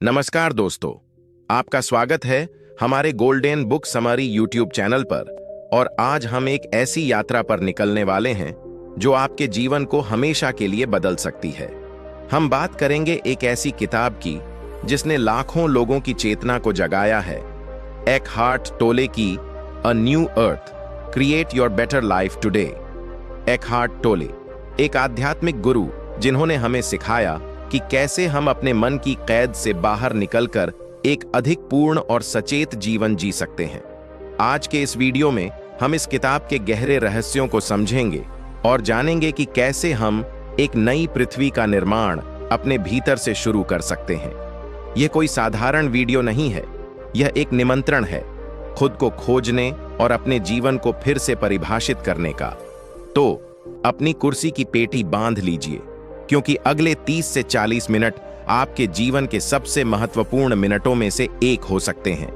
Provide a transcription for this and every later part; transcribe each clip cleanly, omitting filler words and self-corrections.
नमस्कार दोस्तों, आपका स्वागत है हमारे golden book summary YouTube channel पर। और आज हम एक ऐसी यात्रा पर निकलने वाले हैं जो आपके जीवन को हमेशा के लिए बदल सकती है। हम बात करेंगे एक ऐसी किताब की जिसने लाखों लोगों की चेतना को जगाया है। एकहार्ट टोले की a new earth, create your better life today. Eckhart Tolle एक आध्यात्मिक गुरु जिन्होंने हमें सिखाया कि कैसे हम अपने मन की कैद से बाहर निकलकर एक अधिक पूर्ण और सचेत जीवन जी सकते हैं। आज के इस वीडियो में हम इस किताब के गहरे रहस्यों को समझेंगे और जानेंगे कि कैसे हम एक नई पृथ्वी का निर्माण अपने भीतर से शुरू कर सकते हैं। यह कोई साधारण वीडियो नहीं है, यह एक निमंत्रण है खुद को खोजने और अपने जीवन को फिर से परिभाषित करने का। तो अपनी कुर्सी की पेटी बांध लीजिए, क्योंकि अगले 30 से 40 मिनट आपके जीवन के सबसे महत्वपूर्ण मिनटों में से एक हो सकते हैं।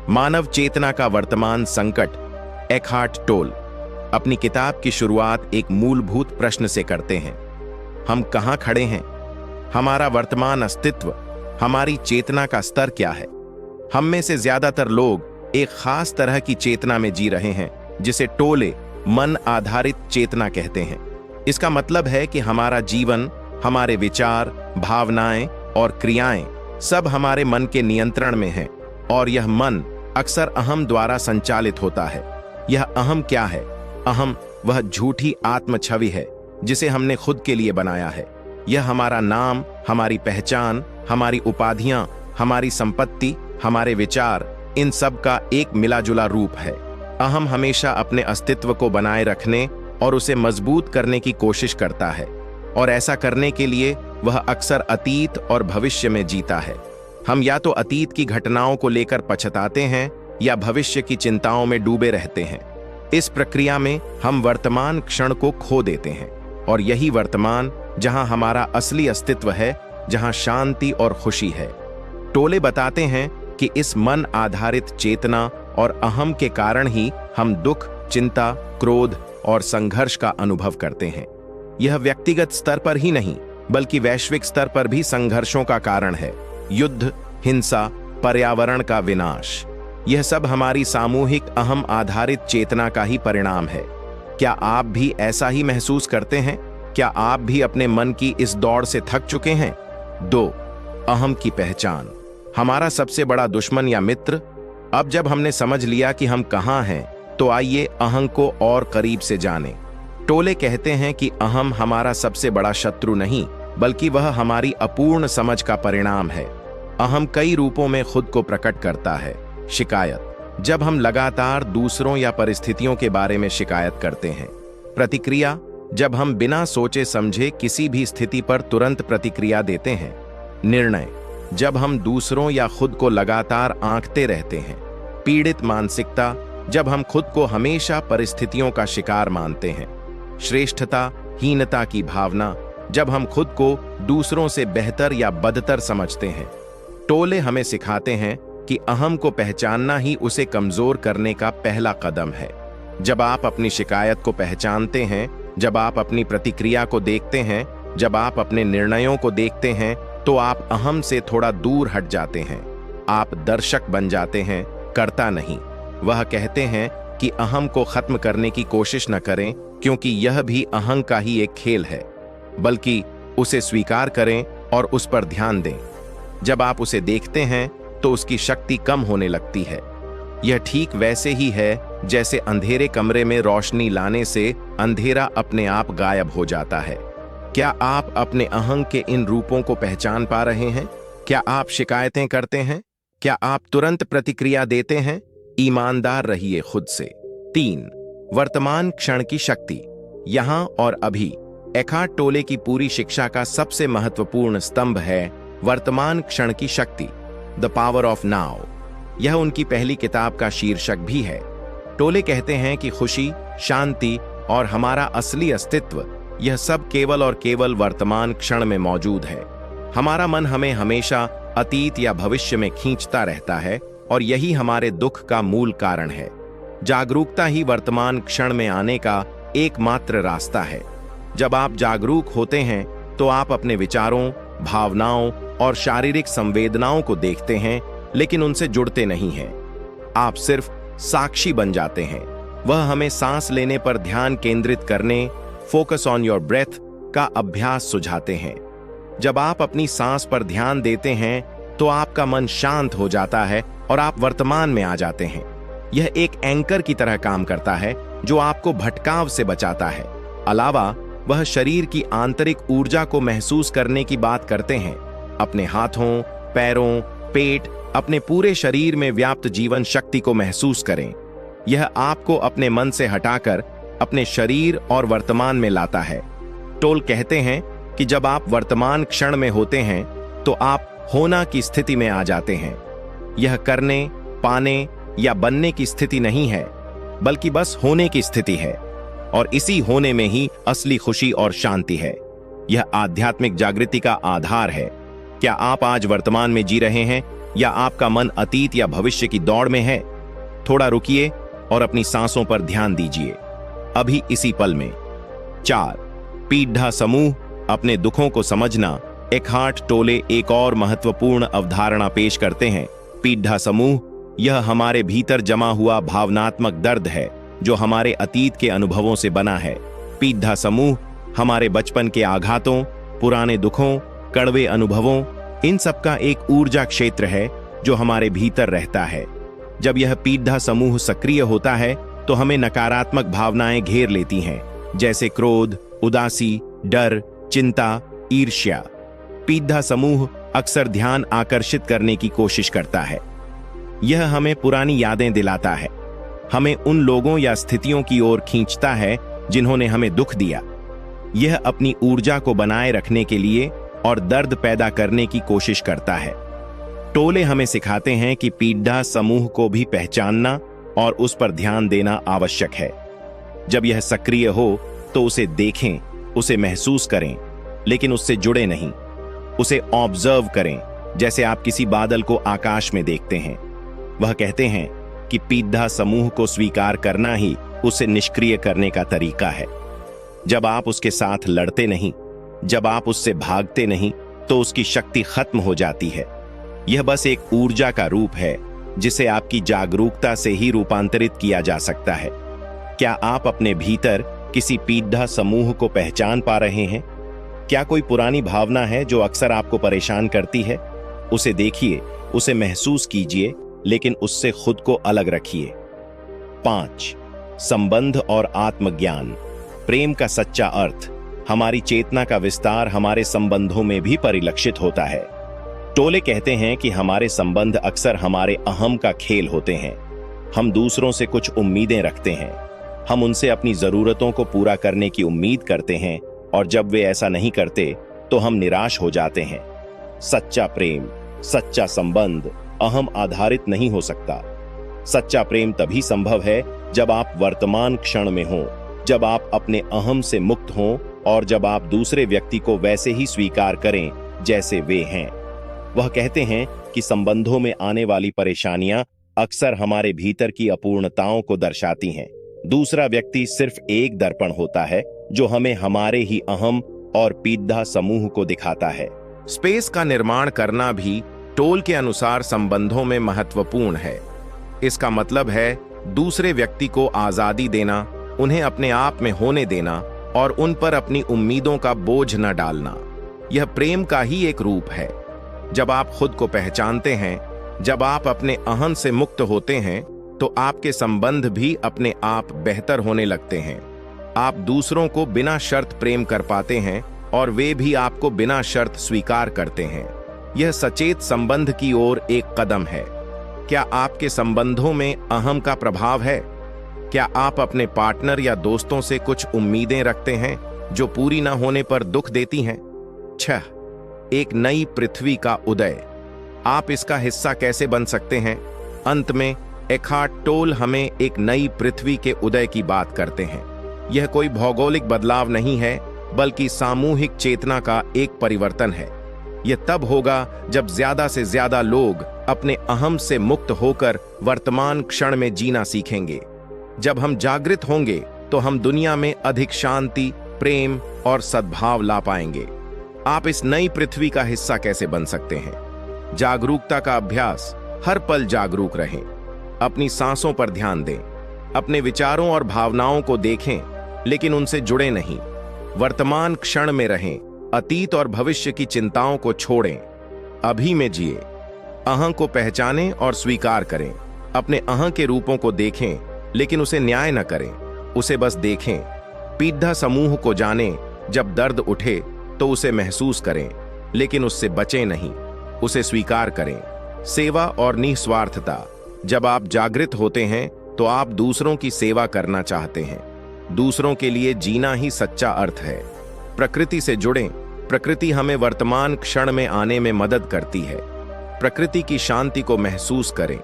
मानव चेतना का वर्तमान संकट। एकहार्ट टोल अपनी किताब की शुरुआत एक मूलभूत प्रश्न से करते हैं। हम कहां खड़े हैं? हमारा वर्तमान अस्तित्व, हमारी चेतना का स्तर क्या है? हम में से ज्यादातर लोग एक खास तरह की चेतना में जी रहे हैं जिसे टोले मन आधारित चेतना कहते हैं। इसका मतलब है कि हमारा जीवन, हमारे विचार, भावनाएं और क्रियाएं सब हमारे मन के नियंत्रण में हैं और यह मन अक्सर अहम द्वारा संचालित होता है। यह अहम क्या है? अहम वह झूठी आत्म छवि है जिसे हमने खुद के लिए बनाया है। यह हमारा नाम, हमारी पहचान, हमारी उपाधियां, हमारी संपत्ति, हमारे विचार, इन सब का एक मिलाजुला रूप है। अहम हमेशा अपने अस्तित्व को बनाए रखने और उसे मजबूत करने की कोशिश करता है, और ऐसा करने के लिए वह अक्सर अतीत और भविष्य में जीता है। हम या तो अतीत की घटनाओं को लेकर पछताते हैं या भविष्य की चिंताओं में डूबे रहते हैं। इस प्रक्रिया में हम वर्तमान क्षण को खो देते हैं, और यही वर्तमान जहां हमारा असली अस्तित्व है, जहां शांति और खुशी है। टोले बताते हैं कि इस मन आधारित चेतना और अहम के कारण ही हम दुख, चिंता, क्रोध और संघर्ष का अनुभव करते हैं। यह व्यक्तिगत स्तर पर ही नहीं बल्कि वैश्विक स्तर पर भी संघर्षों का कारण है। युद्ध, हिंसा, पर्यावरण का विनाश, यह सब हमारी सामूहिक अहम आधारित चेतना का ही परिणाम है। क्या आप भी ऐसा ही महसूस करते हैं? क्या आप भी अपने मन की इस दौड़ से थक चुके हैं? 2. अहम की पहचान, हमारा सबसे बड़ा दुश्मन या मित्र। अब जब हमने समझ लिया कि हम कहां हैं, तो आइए अहम को और करीब से जानें। टोले कहते हैं कि अहम हमारा सबसे बड़ा शत्रु नहीं, बल्कि वह हमारी अपूर्ण समझ का परिणाम है। अहम कई रूपों में खुद को प्रकट करता है। शिकायत, जब हम लगातार दूसरों या परिस्थितियों के बारे में शिकायत करते हैं। प्रतिक्रिया, जब हम बिना सोचे समझे किसी भी स्थिति पर तुरंत प्रतिक्रिया देते हैं। निर्णय, जब हम दूसरों या खुद को लगातार आंकते रहते हैं। पीड़ित मानसिकता, जब हम खुद को हमेशा परिस्थितियों का शिकार मानते हैं। श्रेष्ठता, हीनता की भावना, जब हम खुद को दूसरों से बेहतर या बदतर समझते हैं। टोले हमें सिखाते हैं कि अहम को पहचानना ही उसे कमजोर करने का पहला कदम है। जब आप अपनी शिकायत को पहचानते हैं, जब आप अपनी प्रतिक्रिया को देखते हैं, जब आप अपने निर्णयों को देखते हैं, तो आप अहम से थोड़ा दूर हट जाते हैं। आप दर्शक बन जाते हैं, कर्ता नहीं। वह कहते हैं कि अहम को खत्म करने की कोशिश न करें, क्योंकि यह भी अहं का ही एक खेल है, बल्कि उसे स्वीकार करें और उस पर ध्यान दें। जब आप उसे देखते हैं तो उसकी शक्ति कम होने लगती है। यह ठीक वैसे ही है जैसे अंधेरे कमरे में रोशनी लाने से अंधेरा अपने आप गायब हो जाता है। क्या आप अपने अहं के इन रूपों को पहचान पा रहे हैं? क्या आप शिकायतें करते हैं? क्या आप तुरंत प्रतिक्रिया देते हैं? ईमानदार रहिए खुद से। 3. वर्तमान क्षण की शक्ति, यहां और अभी। एकहार्ट टोले की पूरी शिक्षा का सबसे महत्वपूर्ण स्तंभ है वर्तमान क्षण की शक्ति, द पावर ऑफ नाउ। यह उनकी पहली किताब का शीर्षक भी है। टोले कहते हैं कि खुशी, शांति और हमारा असली अस्तित्व, यह सब केवल और केवल वर्तमान क्षण में मौजूद है। हमारा मन हमें हमेशा अतीत या भविष्य में खींचता रहता है, और यही हमारे दुख का मूल कारण है। जागरूकता ही वर्तमान क्षण में आने का एकमात्र रास्ता है। जब आप जागरूक होते हैं तो आप अपने विचारों, भावनाओं और शारीरिक संवेदनाओं को देखते हैं, लेकिन उनसे जुड़ते नहीं हैं। आप सिर्फ साक्षी बन जाते हैं। वह हमें सांस लेने पर ध्यान केंद्रित करने, फोकस ऑन योर ब्रेथ का अभ्यास सुझाते हैं। जब आप अपनी सांस पर ध्यान देते हैं तो आपका मन शांत हो जाता है और आप वर्तमान में आ जाते हैं। यह एक एंकर की तरह काम करता है जो आपको भटकाव से बचाता है। अलावा वह शरीर की आंतरिक ऊर्जा को महसूस करने की बात करते हैं। अपने हाथों, पैरों, पेट, अपने पूरे शरीर में व्याप्त जीवन शक्ति को महसूस करें। यह आपको अपने मन से हटाकर अपने शरीर और वर्तमान में लाता है। टोल कहते हैं कि जब आप वर्तमान क्षण में होते हैं तो आप होना की स्थिति में आ जाते हैं। यह करने, पाने या बनने की स्थिति नहीं है, बल्कि बस होने की स्थिति है। और इसी होने में ही असली खुशी और शांति है। यह आध्यात्मिक जागृति का आधार है। क्या आप आज वर्तमान में जी रहे हैं या आपका मन अतीत या भविष्य की दौड़ में है? थोड़ा रुकिए और अपनी सांसों पर ध्यान दीजिए, अभी इसी पल में। 4. पीढ़ा समूह, अपने दुखों को समझना। एकहार्ट टोले एक और महत्वपूर्ण अवधारणा पेश करते हैं। पीढ़ा समूह, यह हमारे भीतर जमा हुआ भावनात्मक दर्द है जो हमारे अतीत के अनुभवों से बना है। पीढ़ा समूह हमारे बचपन के आघातों, पुराने दुखों, कड़वे अनुभवों, इन सब का एक ऊर्जा क्षेत्र है जो हमारे भीतर रहता है। जब यह पीढ़ा समूह सक्रिय होता है तो हमें नकारात्मक भावनाएं घेर लेती हैं, जैसे क्रोध, उदासी, डर, चिंता, ईर्ष्या। पीढ़ा समूह अक्सर ध्यान आकर्षित करने की कोशिश करता है। यह हमें पुरानी यादें दिलाता है, हमें उन लोगों या स्थितियों की ओर खींचता है जिन्होंने हमें दुख दिया। यह अपनी ऊर्जा को बनाए रखने के लिए और दर्द पैदा करने की कोशिश करता है। टोले हमें सिखाते हैं कि पीढ़ा समूह को भी पहचानना और उस पर ध्यान देना आवश्यक है। जब यह सक्रिय हो तो उसे देखें, उसे महसूस करें, लेकिन उससे जुड़े नहीं। उसे ऑब्जर्व करें, जैसे आप किसी बादल को आकाश में देखते हैं। वह कहते हैं कि पीढ़ा समूह को स्वीकार करना ही उसे निष्क्रिय करने का तरीका है। जब आप उसके साथ लड़ते नहीं, जब आप उससे भागते नहीं, तो उसकी शक्ति खत्म हो जाती है। यह बस एक ऊर्जा का रूप है जिसे आपकी जागरूकता से ही रूपांतरित किया जा सकता है। क्या आप अपने भीतर किसी पीढ़ा समूह को पहचान पा रहे हैं? क्या कोई पुरानी भावना है जो अक्सर आपको परेशान करती है? उसे देखिए, उसे महसूस कीजिए, लेकिन उससे खुद को अलग रखिए। 5. संबंध और आत्मज्ञान। प्रेम का सच्चा अर्थ। हमारी चेतना का विस्तार हमारे संबंधों में भी परिलक्षित होता है। टोले कहते हैं कि हमारे संबंध अक्सर हमारे अहम का खेल होते हैं। हम दूसरों से कुछ उम्मीदें रखते हैं, हम उनसे अपनी जरूरतों को पूरा करने की उम्मीद करते हैं, और जब वे ऐसा नहीं करते तो हम निराश हो जाते हैं। सच्चा प्रेम, सच्चा संबंध अहम आधारित नहीं हो सकता। सच्चा प्रेम तभी संभव है जब आप वर्तमान क्षण में हों, जब आप अपने अहम से मुक्त हों और जब आप दूसरे व्यक्ति को वैसे ही स्वीकार करें जैसे वे हैं। वह कहते हैं कि संबंधों में आने वाली परेशानियां अक्सर हमारे भीतर की अपूर्णताओं को दर्शाती हैं। दूसरा व्यक्ति सिर्फ एक दर्पण होता है जो हमें हमारे ही अहम और पीढ़ा समूह को दिखाता है। स्पेस का निर्माण करना भी टोल के अनुसार संबंधों में महत्वपूर्ण है। इसका मतलब है दूसरे व्यक्ति को आजादी देना, उन्हें अपने आप में होने देना और उन पर अपनी उम्मीदों का बोझ न डालना। यह प्रेम का ही एक रूप है। जब आप खुद को पहचानते हैं, जब आप अपने अहम से मुक्त होते हैं, तो आपके संबंध भी अपने आप बेहतर होने लगते हैं। आप दूसरों को बिना शर्त प्रेम कर पाते हैं और वे भी आपको बिना शर्त स्वीकार करते हैं। यह सचेत संबंध की ओर एक कदम है। क्या आपके संबंधों में अहम का प्रभाव है? क्या आप अपने पार्टनर या दोस्तों से कुछ उम्मीदें रखते हैं जो पूरी न होने पर दुख देती हैं? 6. एक नई पृथ्वी का उदय। आप इसका हिस्सा कैसे बन सकते हैं? अंत में एकहार्ट टोल हमें एक नई पृथ्वी के उदय की बात करते हैं। यह कोई भौगोलिक बदलाव नहीं है, बल्कि सामूहिक चेतना का एक परिवर्तन है। यह तब होगा जब ज्यादा से ज्यादा लोग अपने अहम से मुक्त होकर वर्तमान क्षण में जीना सीखेंगे। जब हम जागृत होंगे तो हम दुनिया में अधिक शांति, प्रेम और सद्भाव ला पाएंगे। आप इस नई पृथ्वी का हिस्सा कैसे बन सकते हैं। जागरूकता का अभ्यास, हर पल जागरूक रहें, अपनी सांसों पर ध्यान दें, अपने विचारों और भावनाओं को देखें लेकिन उनसे जुड़े नहीं। वर्तमान क्षण में रहें, अतीत और भविष्य की चिंताओं को छोड़ें, अभी में जिए। अहं को पहचानें और स्वीकार करें। अपने अहं के रूपों को देखें लेकिन उसे न्याय न करें, उसे बस देखें। पीढ़ा समूह को जानें, जब दर्द उठे तो उसे महसूस करें लेकिन उससे बचें नहीं, उसे स्वीकार करें। सेवा और निस्वार्थता, जब आप जागृत होते हैं तो आप दूसरों की सेवा करना चाहते हैं। दूसरों के लिए जीना ही सच्चा अर्थ है। प्रकृति से जुड़ें, प्रकृति हमें वर्तमान क्षण में आने में मदद करती है। प्रकृति की शांति को महसूस करें।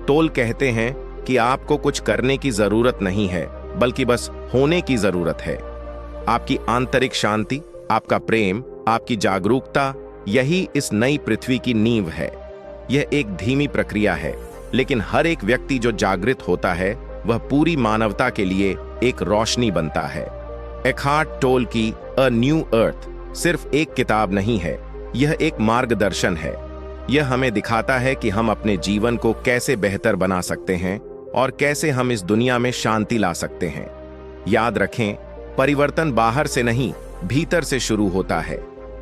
टोल कहते हैं कि आपको कुछ करने की जरूरत नहीं है, बल्कि बस होने की जरूरत है। आपकी आंतरिक शांति, आपका प्रेम, आपकी जागरूकता, यही इस नई पृथ्वी की नींव है। यह एक धीमी प्रक्रिया है, लेकिन हर एक व्यक्ति जो जागृत होता है वह पूरी मानवता के लिए एक रोशनी बनता है। एखार्ट टोल की अ न्यू अर्थ सिर्फ एक किताब नहीं है, यह एक मार्गदर्शन है। यह हमें दिखाता है कि हम अपने जीवन को कैसे बेहतर बना सकते हैं और कैसे हम इस दुनिया में शांति ला सकते हैं। याद रखें, परिवर्तन बाहर से नहीं, भीतर से शुरू होता है।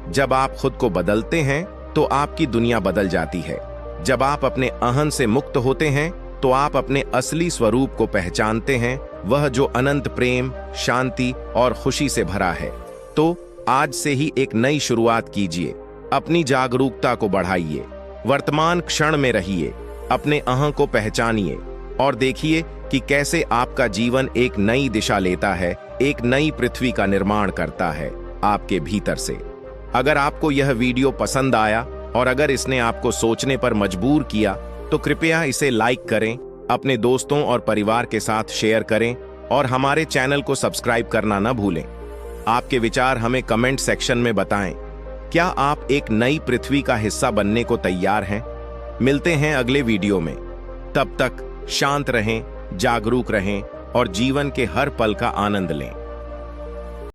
जब आप खुद को बदलते हैं तो आपकी दुनिया बदल जाती है। जब आप अपने अहं से मुक्त होते हैं तो आप अपने असली स्वरूप को पहचानते हैं, वह जो अनंत प्रेम, शांति और खुशी से भरा है। तो आज से ही एक नई शुरुआत कीजिए। अपनी जागरूकता को बढ़ाइए, वर्तमान क्षण में रहिए, अपने अहं को पहचानिए और देखिए कि कैसे आपका जीवन एक नई दिशा लेता है, एक नई पृथ्वी का निर्माण करता है आपके भीतर से। अगर आपको यह वीडियो पसंद आया और अगर इसने आपको सोचने पर मजबूर किया तो कृपया इसे लाइक करें, अपने दोस्तों और परिवार के साथ शेयर करें और हमारे चैनल को सब्सक्राइब करना न भूलें। आपके विचार हमें कमेंट सेक्शन में बताएं। क्या आप एक नई पृथ्वी का हिस्सा बनने को तैयार हैं? मिलते हैं अगले वीडियो में। तब तक शांत रहें, जागरूक रहें और जीवन के हर पल का आनंद लें।